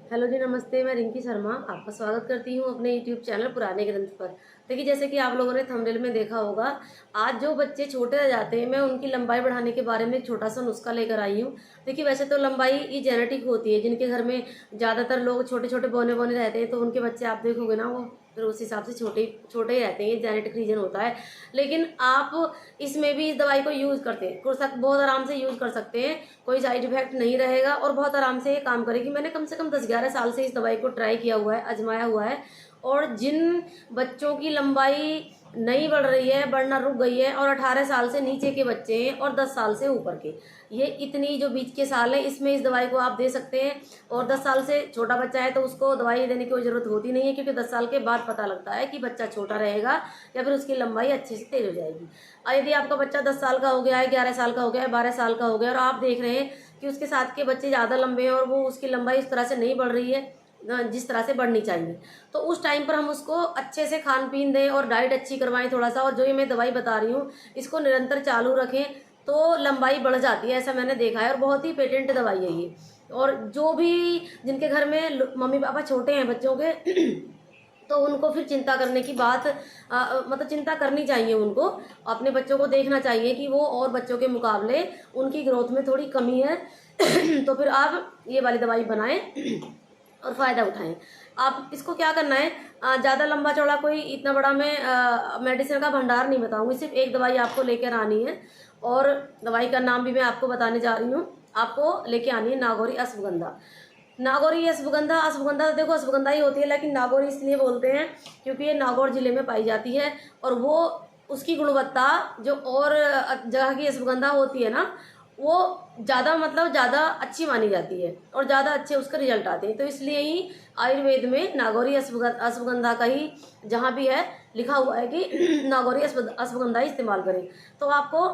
Hello जी, नमस्ते। मैं रिंकी शर्मा आपका स्वागत करती हूँ अपने यूट्यूब चैनल पुराने ग्रंथ पर। देखिए, जैसे कि आप लोगों ने थंबनेल में देखा होगा, आज जो बच्चे छोटे रह जाते हैं, मैं उनकी लंबाई बढ़ाने के बारे में एक छोटा सा नुस्खा लेकर आई हूँ। देखिए, वैसे तो लंबाई ये जेनेटिक होती है। जिनके घर में ज़्यादातर लोग छोटे छोटे बौने बौने रहते हैं, तो उनके बच्चे आप देखोगे ना, वो फिर उस हिसाब से छोटे छोटे ही रहते हैं। ये जेनेटिक रीजन होता है। लेकिन आप इसमें भी इस दवाई को यूज़ करते हैं, बहुत आराम से यूज़ कर सकते हैं। कोई साइड इफेक्ट नहीं रहेगा और बहुत आराम से ये काम करेगी। मैंने कम से कम 10-11 साल से इस दवाई को ट्राई किया हुआ है, आजमाया हुआ है। और जिन बच्चों की लंबाई नहीं बढ़ रही है, बढ़ना रुक गई है, और 18 साल से नीचे के बच्चे हैं और 10 साल से ऊपर के, ये इतनी जो बीच के साल है, इसमें इस दवाई को आप दे सकते हैं। और 10 साल से छोटा बच्चा है तो उसको दवाई देने की कोई ज़रूरत होती नहीं है, क्योंकि 10 साल के बाद पता लगता है कि बच्चा छोटा रहेगा या फिर उसकी लंबाई अच्छे से तेज हो जाएगी। और यदि आपका बच्चा 10 साल का हो गया है, 11 साल का हो गया है, 12 साल का हो गया, और आप देख रहे हैं कि उसके साथ के बच्चे ज़्यादा लंबे हैं और वो उसकी लंबाई उस तरह से नहीं बढ़ रही है जिस तरह से बढ़नी चाहिए, तो उस टाइम पर हम उसको अच्छे से खान पीन दें और डाइट अच्छी करवाएं थोड़ा सा। और जो ये मैं दवाई बता रही हूँ, इसको निरंतर चालू रखें तो लंबाई बढ़ जाती है, ऐसा मैंने देखा है। और बहुत ही पेटेंट दवाई है ये। और जो भी जिनके घर में मम्मी पापा छोटे हैं बच्चों के तो उनको फिर चिंता करने की बात मतलब चिंता करनी चाहिए उनको। अपने बच्चों को देखना चाहिए कि वो और बच्चों के मुकाबले उनकी ग्रोथ में थोड़ी कमी है तो फिर आप ये वाली दवाई बनाएं और फ़ायदा उठाएं। आप इसको क्या करना है, ज़्यादा लंबा चौड़ा कोई इतना बड़ा मैं मेडिसिन का भंडार नहीं बताऊंगी, सिर्फ एक दवाई आपको लेकर आनी है। और दवाई का नाम भी मैं आपको बताने जा रही हूँ। आपको लेके आनी है नागौरी अश्वगंधा। नागौरी अश्वगंधा, अश्वगंधा तो देखो अश्वगंधा ही होती है, लेकिन नागौरी इसलिए बोलते हैं क्योंकि ये नागौर जिले में पाई जाती है। और वो उसकी गुणवत्ता जो और जगह की अश्वगंधा होती है ना, वो ज़्यादा मतलब ज़्यादा अच्छी मानी जाती है और ज़्यादा अच्छे उसके रिजल्ट आते हैं। तो इसलिए ही आयुर्वेद में नागौरी अश्वगंधा का ही जहाँ भी है लिखा हुआ है कि नागौरी अश्वगंधा ही इस्तेमाल करें। तो आपको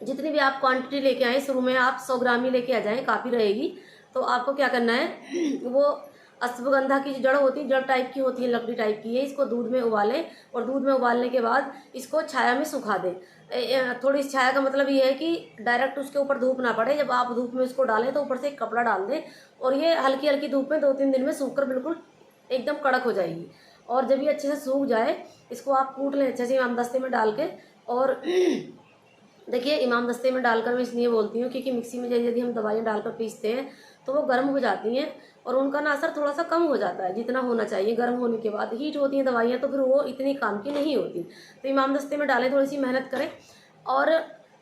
जितनी भी आप क्वांटिटी लेके आए, शुरू में आप 100 ग्राम ही लेके आ जाएं, काफ़ी रहेगी। तो आपको क्या करना है वो अश्वगंधा की जो जड़ होती है, जड़ टाइप की होती है, लकड़ी टाइप की है, इसको दूध में उबालें। और दूध में उबालने के बाद इसको छाया में सुखा दें। थोड़ी छाया का मतलब ये है कि डायरेक्ट उसके ऊपर धूप ना पड़े। जब आप धूप में इसको डालें तो ऊपर से एक कपड़ा डाल दें, और ये हल्की हल्की धूप में 2-3 दिन में सूख कर बिल्कुल एकदम कड़क हो जाएगी। और जब ये अच्छे से सूख जाए, इसको आप कूट लें अच्छे से इमाम दस्ते में डाल के। और देखिए, इमाम दस्ते में डालकर मैं इसलिए बोलती हूँ क्योंकि मिक्सी में यदि हम दवाइयाँ डालकर पीसते हैं तो वो गर्म हो जाती हैं और उनका ना असर थोड़ा सा कम हो जाता है जितना होना चाहिए। गर्म होने के बाद हीट होती हैं दवाइयाँ, तो फिर वो इतनी काम की नहीं होती। तो इमाम दस्ते में डालें, थोड़ी सी मेहनत करें। और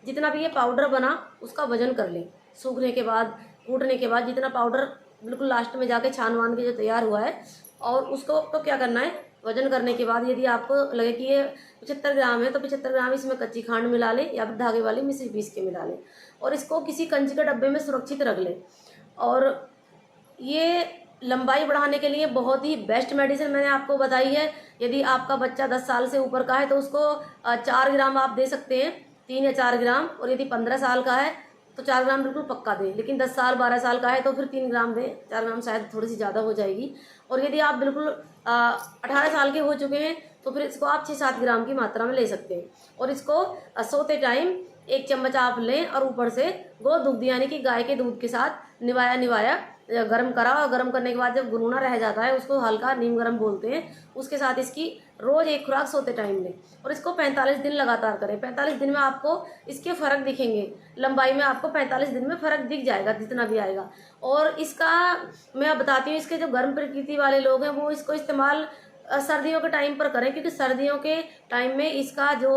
जितना भी ये पाउडर बना उसका वजन कर लें। सूखने के बाद, कूटने के बाद जितना पाउडर बिल्कुल लास्ट में जाके छान वान के जो तैयार हुआ है, और उसको तो क्या करना है, वजन करने के बाद यदि आपको लगे कि ये 75 ग्राम है तो 75 ग्राम इसमें कच्ची खांड मिला लें या फिर धागे वाली मिश्री पीस के मिला लें। और इसको किसी कंच के डब्बे में सुरक्षित रख लें। और ये लंबाई बढ़ाने के लिए बहुत ही बेस्ट मेडिसिन मैंने आपको बताई है। यदि आपका बच्चा 10 साल से ऊपर का है तो उसको 4 ग्राम आप दे सकते हैं, 3 या 4 ग्राम। और यदि 15 साल का है तो 4 ग्राम बिल्कुल पक्का दें। लेकिन 10 साल 12 साल का है तो फिर 3 ग्राम दें, 4 ग्राम शायद थोड़ी सी ज़्यादा हो जाएगी। और यदि आप बिल्कुल 18 साल के हो चुके हैं तो फिर इसको आप 6-7 ग्राम की मात्रा में ले सकते हैं। और इसको सोते टाइम 1 चम्मच आप लें और ऊपर से गो दूध यानी कि गाय के दूध के साथ निवाया गर्म करा। और गर्म करने के बाद जब गुनगुना रह जाता है, उसको हल्का नीम गर्म बोलते हैं, उसके साथ इसकी रोज 1 खुराक सोते टाइम लें। और इसको 45 दिन लगातार करें। 45 दिन में आपको इसके फ़र्क दिखेंगे, लंबाई में आपको 45 दिन में फ़र्क दिख जाएगा जितना भी आएगा। और इसका मैं बताती हूँ, इसके जो गर्म प्रकृति वाले लोग हैं वो इसको इस्तेमाल सर्दियों के टाइम पर करें, क्योंकि सर्दियों के टाइम में इसका जो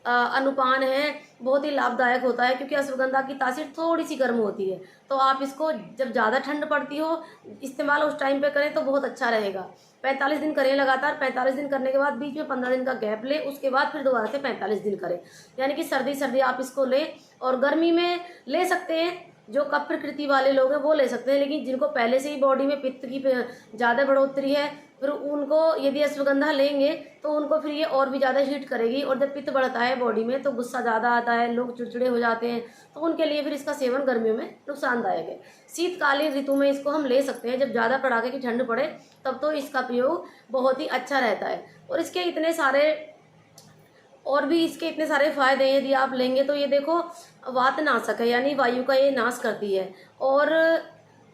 अनुपान है बहुत ही लाभदायक होता है, क्योंकि अश्वगंधा की तासीर थोड़ी सी गर्म होती है। तो आप इसको जब ज़्यादा ठंड पड़ती हो इस्तेमाल उस टाइम पे करें तो बहुत अच्छा रहेगा। 45 दिन करें लगातार। 45 दिन करने के बाद बीच में 15 दिन का गैप लें, उसके बाद फिर दोबारा से 45 दिन करें। यानी कि सर्दी सर्दी आप इसको लें। और गर्मी में ले सकते हैं, जो कफ प्रकृति वाले लोग हैं वो ले सकते हैं, लेकिन जिनको पहले से ही बॉडी में पित्त की ज़्यादा बढ़ोतरी है, फिर उनको यदि अश्वगंधा लेंगे तो उनको फिर ये और भी ज़्यादा हीट करेगी। और जब पित्त बढ़ता है बॉडी में तो गुस्सा ज़्यादा आता है, लोग चिड़चिड़े हो जाते हैं, तो उनके लिए फिर इसका सेवन गर्मियों में नुकसानदायक है। शीतकालीन ऋतु में इसको हम ले सकते हैं, जब ज़्यादा कड़ाके की ठंड पड़े तब तो इसका प्रयोग बहुत ही अच्छा रहता है। और इसके इतने सारे फायदे हैं, यदि आप लेंगे तो ये देखो वातनाशक है, यानी वायु का ये नाश करती है। और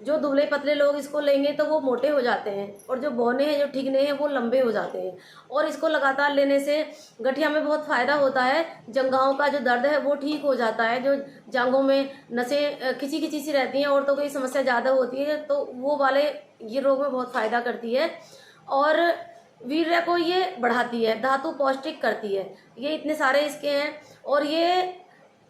जो दुबले पतले लोग इसको लेंगे तो वो मोटे हो जाते हैं, और जो बौने हैं, जो ठिगने हैं, वो लंबे हो जाते हैं। और इसको लगातार लेने से गठिया में बहुत फ़ायदा होता है। जंघाओं का जो दर्द है वो ठीक हो जाता है। जो जांघों में नसें खिंची खिंची सी रहती हैं, औरतों को ये समस्या ज़्यादा होती है, तो वो वाले ये रोग में बहुत फ़ायदा करती है। और वीर्य को ये बढ़ाती है, धातु पौष्टिक करती है। ये इतने सारे इसके हैं, और ये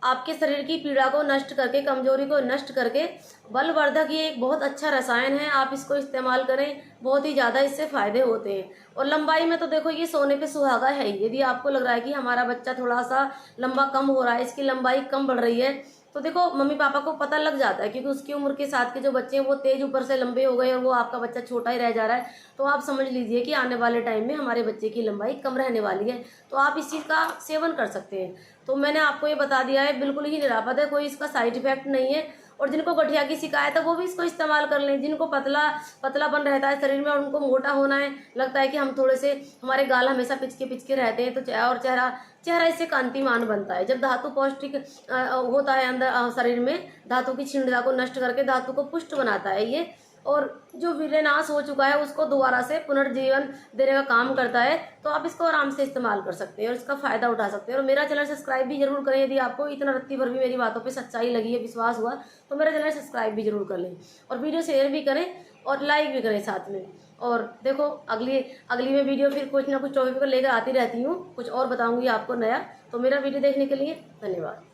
आपके शरीर की पीड़ा को नष्ट करके, कमजोरी को नष्ट करके बलवर्धक, ये एक बहुत अच्छा रसायन है। आप इसको इस्तेमाल करें, बहुत ही ज़्यादा इससे फ़ायदे होते हैं। और लंबाई में तो देखो ये सोने पे सुहागा है ही। यदि आपको लग रहा है कि हमारा बच्चा थोड़ा सा लंबा कम हो रहा है, इसकी लंबाई कम बढ़ रही है, तो देखो मम्मी पापा को पता लग जाता है, क्योंकि उसकी उम्र के साथ के जो बच्चे हैं वो तेज ऊपर से लंबे हो गए और वो आपका बच्चा छोटा ही रह जा रहा है। तो आप समझ लीजिए कि आने वाले टाइम में हमारे बच्चे की लंबाई कम रहने वाली है। तो आप इस चीज़ का सेवन कर सकते हैं। तो मैंने आपको ये बता दिया है, बिल्कुल ही निरापद है, कोई इसका साइड इफेक्ट नहीं है। और जिनको गठिया की शिकायत है वो भी इसको इस्तेमाल कर लें। जिनको पतलापन रहता है शरीर में और उनको मोटा होना है, लगता है कि हम थोड़े से, हमारे गाल हमेशा पिचके रहते हैं, तो और चेहरा इससे कांतिमान बनता है। जब धातु पौष्टिक होता है अंदर शरीर में, धातु की क्षीणता को नष्ट करके धातु को पुष्ट बनाता है ये। और जो विलयनाश हो चुका है उसको दोबारा से पुनर्जीवन देने का काम करता है। तो आप इसको आराम से इस्तेमाल कर सकते हैं और इसका फायदा उठा सकते हैं। और मेरा चैनल सब्सक्राइब भी जरूर करें। यदि आपको इतना रत्ती भर भी मेरी बातों पे सच्चाई लगी है, विश्वास हुआ, तो मेरा चैनल सब्सक्राइब भी जरूर कर लें, और वीडियो शेयर भी करें और लाइक भी करें साथ में। और देखो अगली में वीडियो फिर कुछ ना कुछ टॉपिक पर लेकर आती रहती हूँ, कुछ और बताऊंगी आपको नया। तो मेरा वीडियो देखने के लिए धन्यवाद।